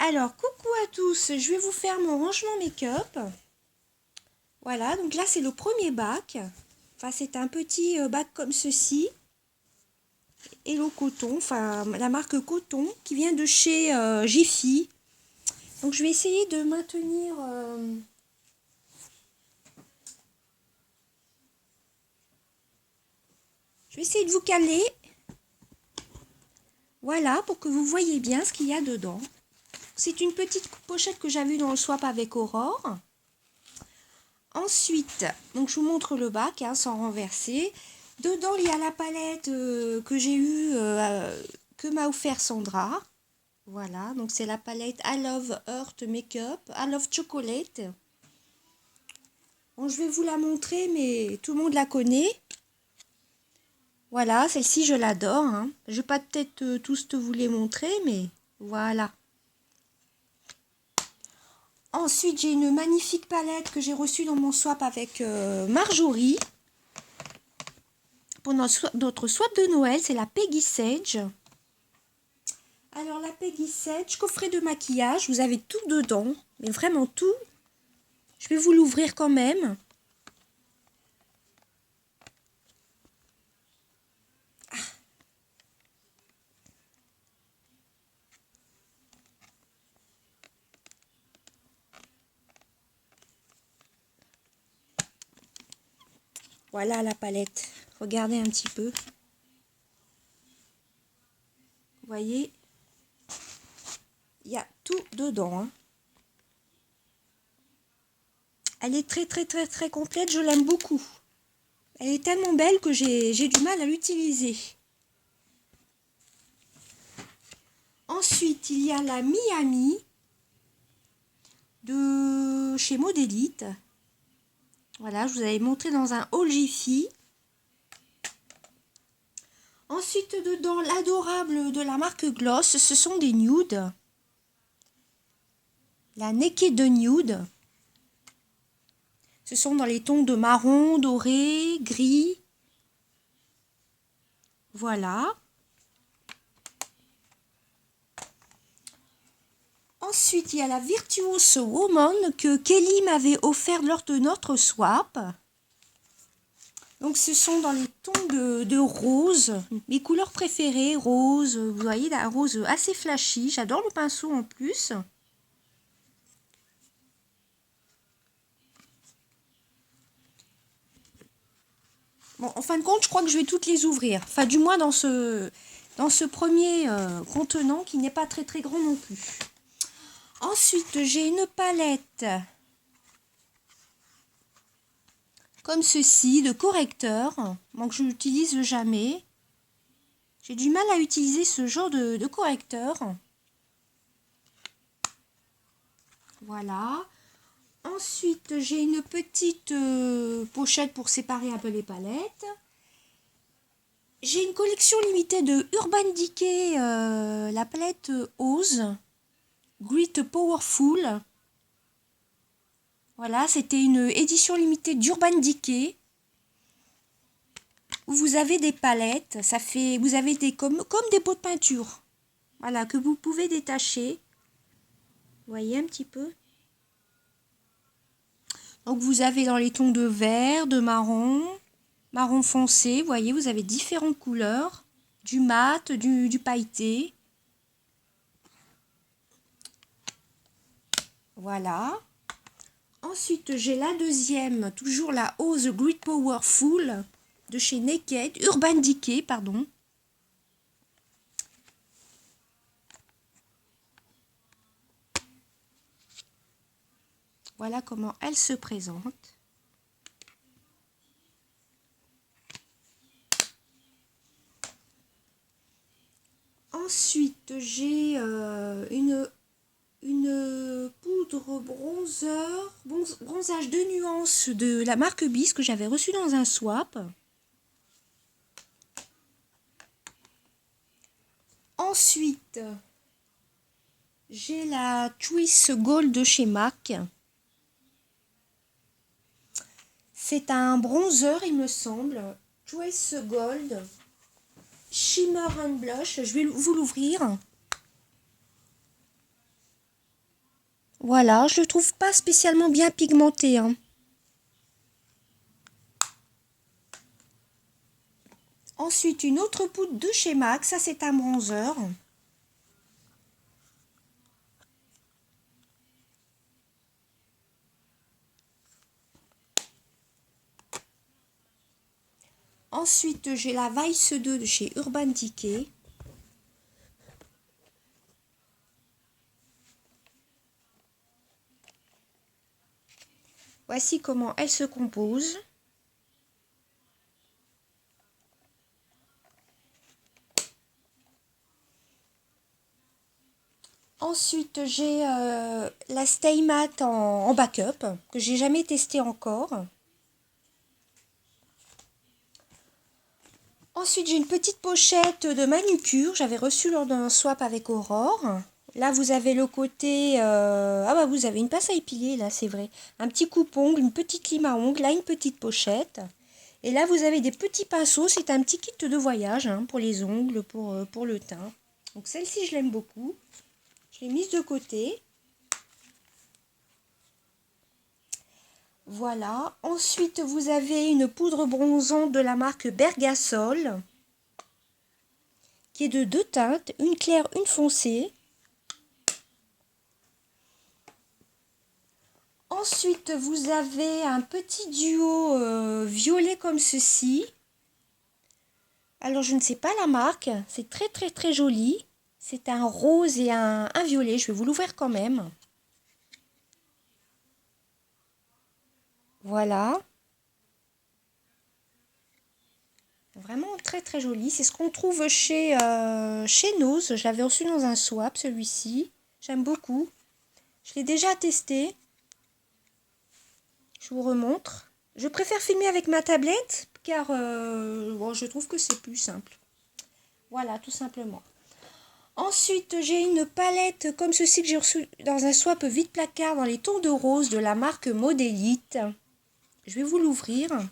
Alors, coucou à tous, je vais vous faire mon rangement make-up. Voilà, donc là c'est le premier bac. Enfin, c'est un petit bac comme ceci. Hello Coton, enfin la marque Coton qui vient de chez Jiffy. Donc je vais essayer de maintenir... Je vais essayer de vous caler. Voilà, pour que vous voyez bien ce qu'il y a dedans. C'est une petite pochette que j'avais dans le swap avec Aurore. Ensuite, donc je vous montre le bac sans renverser. Dedans, il y a la palette que j'ai eue, que m'a offert Sandra. Voilà, donc c'est la palette I Love Earth Makeup, I Love Chocolate. Bon, je vais vous la montrer, mais tout le monde la connaît. Voilà, celle-ci, je l'adore. Je vais pas peut-être tous te vous les montrer, mais voilà. Ensuite, j'ai une magnifique palette que j'ai reçue dans mon swap avec Marjorie. Pour notre swap de Noël, c'est la Peggy Sage. Alors, la Peggy Sage, coffret de maquillage, vous avez tout dedans, mais vraiment tout. Je vais vous l'ouvrir quand même. Ah. Voilà la palette. Regardez un petit peu. Vous voyez, il y a tout dedans. Elle est très complète, je l'aime beaucoup. Elle est tellement belle que j'ai du mal à l'utiliser. Ensuite, il y a la Miami de chez Modélite. Voilà, je vous avais montré dans un haul Jiffy. Ensuite, dedans, l'adorable de la marque Gloss, ce sont des nudes. La Naked Nude. Ce sont dans les tons de marron, doré, gris. Voilà. Ensuite, il y a la Virtuous Woman que Kelly m'avait offert lors de notre swap. Donc, ce sont dans les tons de rose. Mes couleurs préférées, rose. Vous voyez, la rose assez flashy. J'adore le pinceau en plus. Bon, en fin de compte, je crois que je vais toutes les ouvrir. Enfin, du moins dans ce premier contenant qui n'est pas très grand non plus. Ensuite, j'ai une palette comme ceci de correcteur. Donc, je n'utilise jamais. J'ai du mal à utiliser ce genre de correcteur. Voilà. Ensuite, j'ai une petite pochette pour séparer un peu les palettes. J'ai une collection limitée de Urban Decay, la palette Ose, Grit Powerful. Voilà, c'était une édition limitée d'Urban Decay. Où vous avez des palettes, vous avez comme des pots de peinture. Voilà, que vous pouvez détacher. Vous voyez un petit peu. Donc vous avez dans les tons de vert, de marron, marron foncé. Vous voyez, vous avez différentes couleurs. Du mat, du pailleté. Voilà. Ensuite, j'ai la deuxième, toujours la Ose Grit Powerful de chez Naked, Urban Decay, pardon. Voilà comment elle se présente. Ensuite, j'ai une poudre bronzage de nuances de la marque Bis que j'avais reçue dans un swap. Ensuite, j'ai la Choice Gold de chez MAC. C'est un bronzer, il me semble. Choice Gold. Shimmer and Blush. Je vais vous l'ouvrir. Voilà, je le trouve pas spécialement bien pigmenté, hein. Ensuite, une autre poudre de chez MAC, ça c'est un bronzer. Ensuite, j'ai la Vice 2 de chez Urban Decay. Voici comment elle se compose. Ensuite, j'ai la Stay Matte en backup, que j'ai jamais testé encore. Ensuite, j'ai une petite pochette de manucure. J'avais reçu lors d'un swap avec Aurore. Là, vous avez le côté... Ah bah, vous avez une pince à épiler, là, c'est vrai. Un petit coupe-ongle, une petite lime à ongles, là, une petite pochette. Et là, vous avez des petits pinceaux. C'est un petit kit de voyage, hein, pour les ongles, pour le teint. Donc, celle-ci, je l'aime beaucoup. Je l'ai mise de côté. Voilà. Ensuite, vous avez une poudre bronzante de la marque Bergasol, qui est de 2 teintes, une claire, une foncée. Ensuite, vous avez un petit duo violet comme ceci. Alors, je ne sais pas la marque. C'est très, très, très joli. C'est un rose et un violet. Je vais vous l'ouvrir quand même. Voilà. Vraiment très, très joli. C'est ce qu'on trouve chez Nose. Je l'avais reçu dans un swap, celui-ci. J'aime beaucoup. Je l'ai déjà testé. Je vous remontre. Je préfère filmer avec ma tablette car bon, je trouve que c'est plus simple. Voilà, tout simplement. Ensuite, j'ai une palette comme ceci que j'ai reçue dans un swap vide placard dans les tons de rose de la marque Modélite. Je vais vous l'ouvrir. Vous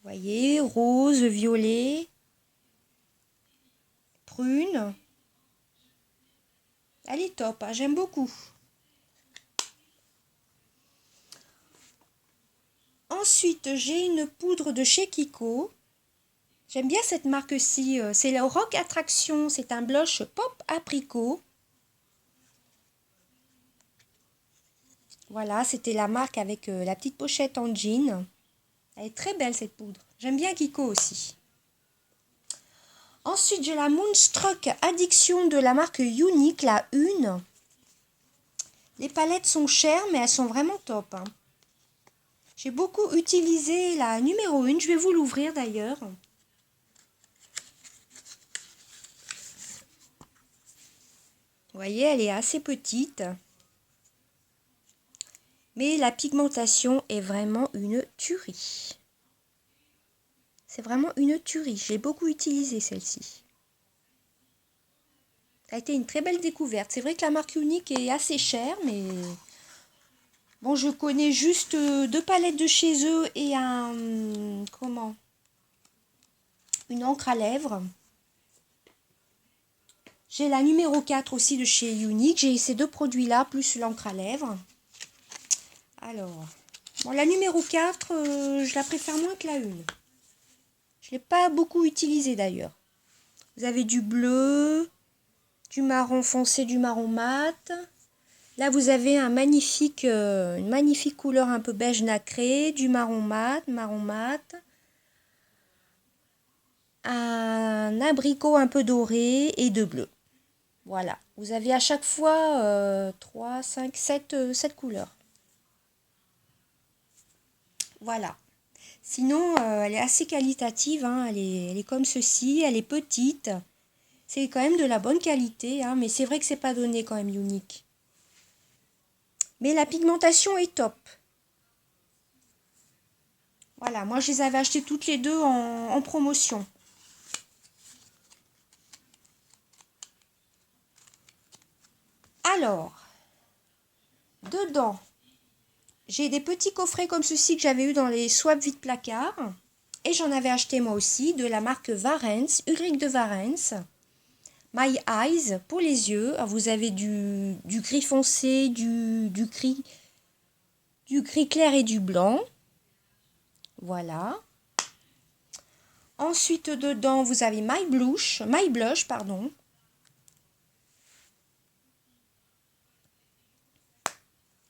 voyez, rose, violet, prune. Elle est top, hein, j'aime beaucoup. Ensuite, j'ai une poudre de chez Kiko. J'aime bien cette marque-ci. C'est la Rock Attraction. C'est un blush pop apricot. Voilà, c'était la marque avec la petite pochette en jean. Elle est très belle cette poudre. J'aime bien Kiko aussi. Ensuite, j'ai la Moonstruck Addiction de la marque Unique, la 1. Les palettes sont chères, mais elles sont vraiment top, hein. J'ai beaucoup utilisé la numéro 1. Je vais vous l'ouvrir d'ailleurs. Vous voyez, elle est assez petite. Mais la pigmentation est vraiment une tuerie. C'est vraiment une tuerie. J'ai beaucoup utilisé celle-ci. Ça a été une très belle découverte. C'est vrai que la marque Unique est assez chère, mais... Bon, je connais juste 2 palettes de chez eux et comment? Une encre à lèvres. J'ai la numéro 4 aussi de chez Unique. J'ai ces 2 produits-là, plus l'encre à lèvres. Alors, bon, la numéro 4, je la préfère moins que la 1. Je ne l'ai pas beaucoup utilisée d'ailleurs. Vous avez du bleu, du marron foncé, du marron mat. Là, vous avez une magnifique couleur un peu beige nacré, du marron mat, un abricot un peu doré et de bleu. Voilà, vous avez à chaque fois 3, 5, 7 couleurs. Voilà. Sinon, elle est assez qualitative, hein. Elle est comme ceci, elle est petite. C'est quand même de la bonne qualité, hein, mais c'est vrai que c'est pas donné quand même Unique. Mais la pigmentation est top. Voilà, moi je les avais achetées toutes les deux en promotion. Alors, dedans, j'ai des petits coffrets comme ceci que j'avais eu dans les swaps vide placard. Et j'en avais acheté moi aussi de la marque Varens, Ulrich de Varens. My Eyes pour les yeux. Alors, vous avez du gris foncé, du gris clair et du blanc. Voilà. Ensuite, dedans, vous avez My Blush, pardon.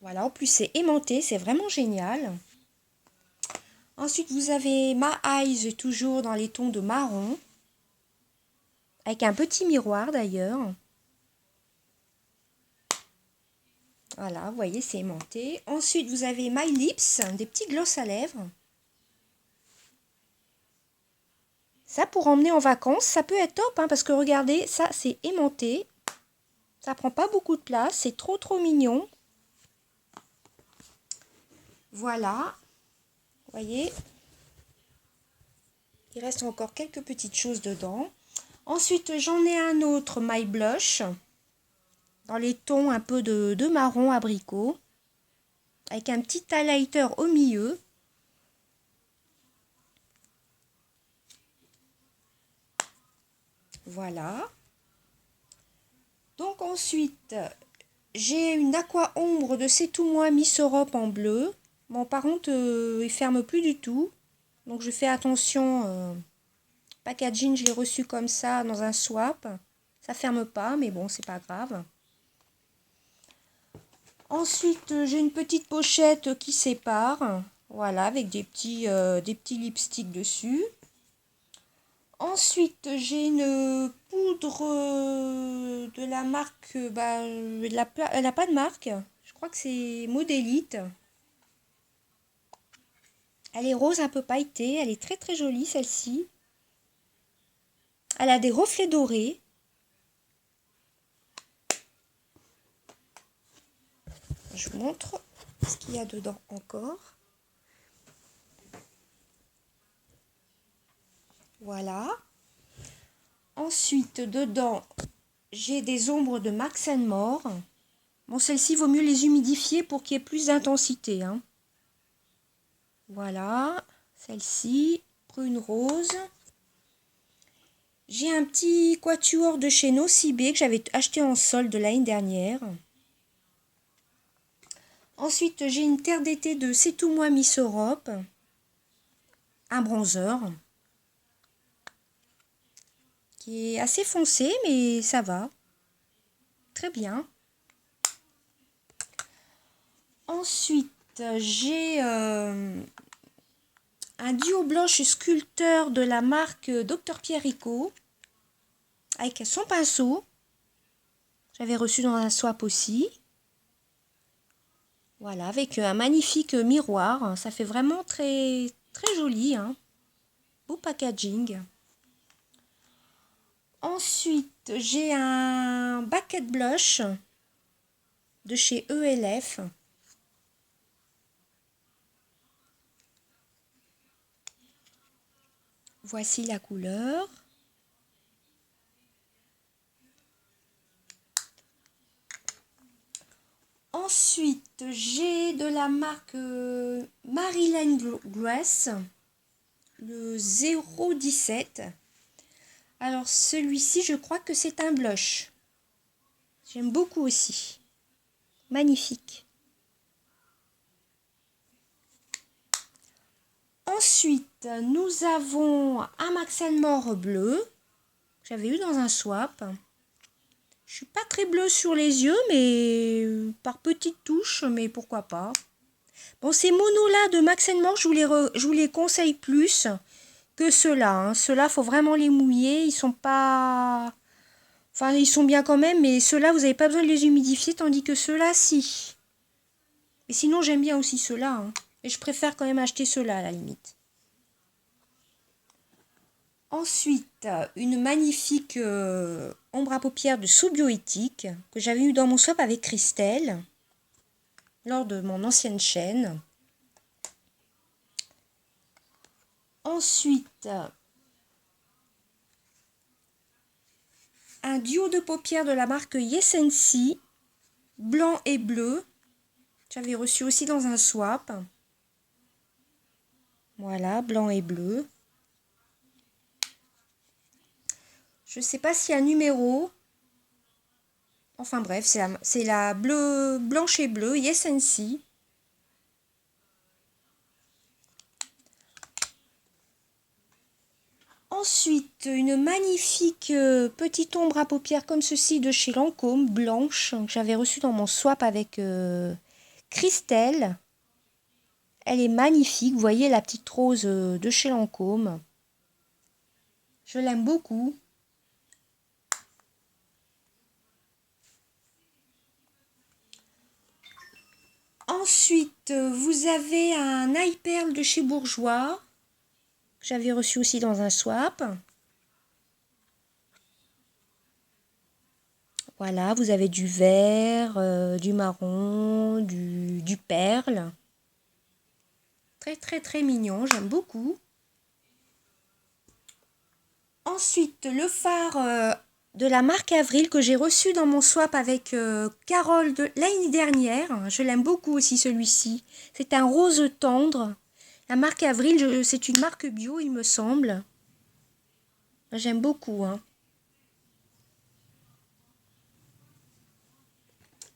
Voilà, en plus c'est aimanté, c'est vraiment génial. Ensuite, vous avez My Eyes, toujours dans les tons de marron. Avec un petit miroir d'ailleurs. Voilà, vous voyez, c'est aimanté. Ensuite, vous avez My Lips, des petits gloss à lèvres. Ça, pour emmener en vacances, ça peut être top, hein, parce que regardez, ça, c'est aimanté. Ça prend pas beaucoup de place, c'est trop mignon. Voilà, vous voyez, il reste encore quelques petites choses dedans. Ensuite, j'en ai un autre, My Blush, dans les tons un peu de marron abricot, avec un petit highlighter au milieu. Voilà. Donc ensuite, j'ai une aqua ombre de C'est tout moi Miss Europe en bleu. Bon, par contre, il ferme plus du tout. Donc je fais attention. Packaging, je l'ai reçu comme ça dans un swap. Ça ferme pas, mais bon, c'est pas grave. Ensuite, j'ai une petite pochette qui sépare. Voilà, avec des petits lipsticks dessus. Ensuite, j'ai une poudre de la marque, elle n'a pas de marque. Je crois que c'est Modélite. Elle est rose un peu pailletée, elle est très jolie celle-ci. Elle a des reflets dorés. Je vous montre ce qu'il y a dedans encore. Voilà. Ensuite, dedans, j'ai des ombres de Max More. Bon, celles-ci, vaut mieux les humidifier pour qu'il y ait plus d'intensité, hein. Voilà, celle-ci, prune rose. J'ai un petit quatuor de chez Nocibé que j'avais acheté en solde l'année dernière. Ensuite, j'ai une terre d'été de C'est tout moi Miss Europe. Un bronzer. Qui est assez foncé, mais ça va. Très bien. Ensuite, j'ai un duo blanche sculpteur de la marque Dr Pierrico avec son pinceau. J'avais reçu dans un swap aussi. Voilà, avec un magnifique miroir. Ça fait vraiment très joli, hein. Beau packaging. Ensuite, j'ai un bucket blush de chez ELF. Voici la couleur. Ensuite, j'ai de la marque Marilyn Grace, le 017. Alors celui-ci, je crois que c'est un blush. J'aime beaucoup aussi. Magnifique. Ensuite, nous avons un Max More bleu. J'avais eu dans un swap. Je suis pas très bleue sur les yeux, mais par petites touches, mais pourquoi pas. Bon, ces monos-là de Max More, je vous les conseille plus que ceux-là, hein. Ceux-là, faut vraiment les mouiller. Ils sont pas... Enfin, ils sont bien quand même, mais ceux-là, vous n'avez pas besoin de les humidifier, tandis que ceux-là, si. Et sinon, j'aime bien aussi ceux-là, hein. Et je préfère quand même acheter ceux-là, à la limite. Ensuite, une magnifique ombre à paupières de Soubioéthique que j'avais eu dans mon swap avec Christelle lors de mon ancienne chaîne. Ensuite, un duo de paupières de la marque Yesensi, blanc et bleu. J'avais reçu aussi dans un swap. Voilà, blanc et bleu. Je ne sais pas s'il y a un numéro. Enfin bref, c'est la bleu, blanche et bleue, Yes and See. Ensuite, une magnifique petite ombre à paupières comme ceci de chez Lancôme, blanche, que j'avais reçue dans mon swap avec Christelle. Elle est magnifique, vous voyez la petite rose de chez Lancôme. Je l'aime beaucoup. Ensuite, vous avez un eye pearl de chez Bourjois, que j'avais reçu aussi dans un swap. Voilà, vous avez du vert, du marron, du perle. Très très très mignon, j'aime beaucoup. Ensuite, le fard de la marque Avril que j'ai reçu dans mon swap avec Carole de l'année dernière. Je l'aime beaucoup aussi celui-ci. C'est un rose tendre. La marque Avril, c'est une marque bio, il me semble. J'aime beaucoup, hein.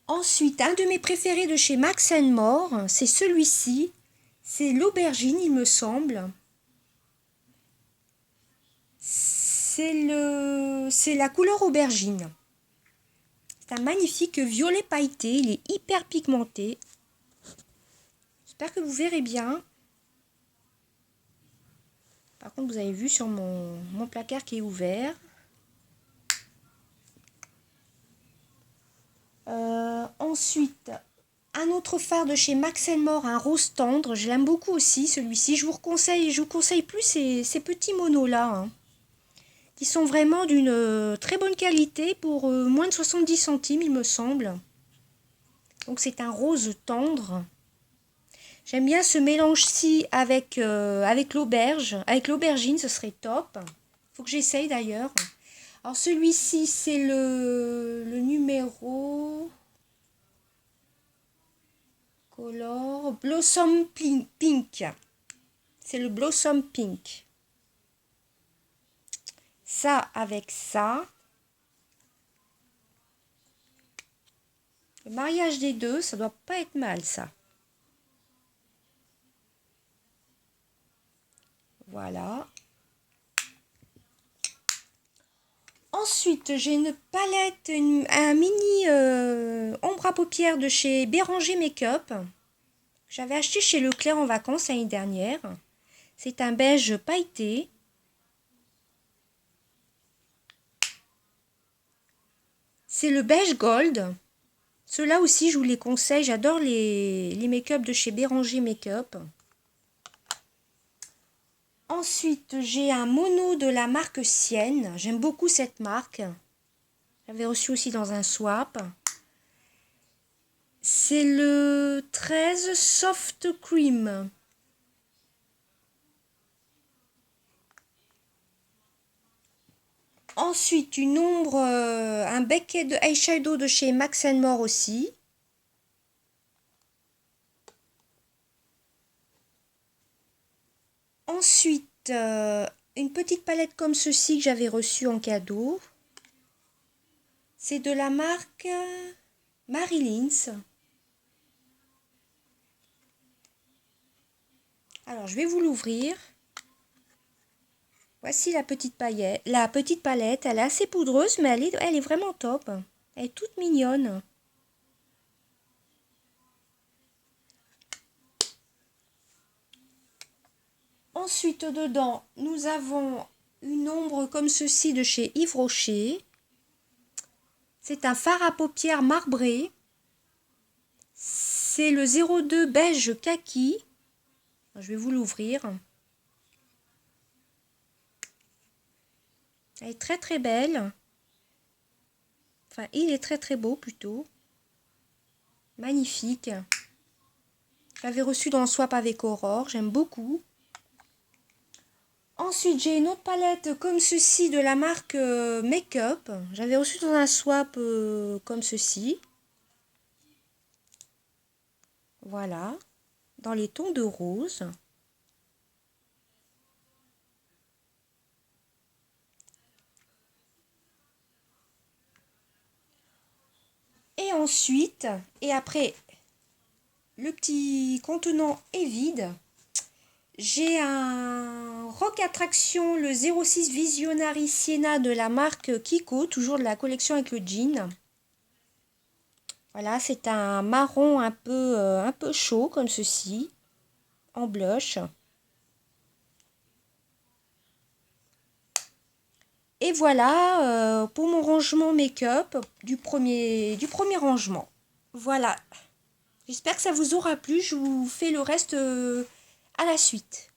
Ensuite, un de mes préférés de chez Max More, c'est celui-ci. C'est l'aubergine, il me semble. C'est la couleur aubergine. C'est un magnifique violet pailleté. Il est hyper pigmenté. J'espère que vous verrez bien. Par contre, vous avez vu sur mon placard qui est ouvert. Ensuite, un autre fard de chez Max More, un rose tendre. Je l'aime beaucoup aussi, celui-ci. Je vous conseille plus ces petits monos-là, hein, qui sont vraiment d'une très bonne qualité pour moins de 70 centimes, il me semble. Donc, c'est un rose tendre. J'aime bien ce mélange-ci avec l'auberge. Avec l'aubergine, ce serait top. Faut que j'essaye d'ailleurs. Alors celui-ci, c'est le numéro color Blossom Pink. C'est le Blossom Pink. Ça avec ça. Le mariage des deux, ça doit pas être mal ça. Voilà. Ensuite, j'ai une palette, un mini ombre à paupières de chez Béranger Make-up. J'avais acheté chez Leclerc en vacances l'année dernière. C'est un beige pailleté. C'est le beige gold. Ceux-là aussi, je vous les conseille. J'adore les make-up de chez Béranger Make-up. Ensuite, j'ai un mono de la marque Sienne. J'aime beaucoup cette marque. J'avais reçu aussi dans un swap. C'est le 13 Soft Cream. Ensuite, une ombre, un becquet de eyeshadow de chez Max More aussi. Ensuite, une petite palette comme ceci que j'avais reçue en cadeau. C'est de la marque Marilyn's. Alors, je vais vous l'ouvrir. Voici la petite palette. Elle est assez poudreuse, mais elle est vraiment top. Elle est toute mignonne. Ensuite, dedans, nous avons une ombre comme ceci de chez Yves Rocher. C'est un fard à paupières marbré. C'est le 02 beige kaki. Je vais vous l'ouvrir. Elle est très très belle. Enfin, il est très très beau plutôt. Magnifique. Je l'avais reçu dans le swap avec Aurore. J'aime beaucoup. Ensuite, j'ai une autre palette comme ceci de la marque Make-up. J'avais reçu dans un swap comme ceci. Voilà. Dans les tons de rose. ensuite, après, le petit contenant est vide. J'ai un Rock Attraction, le 06 Visionary Sienna de la marque Kiko, toujours de la collection avec le jean. Voilà, c'est un marron un peu chaud comme ceci, en blush. Et voilà pour mon rangement make-up du premier rangement. Voilà, j'espère que ça vous aura plu, je vous fais le reste à la suite.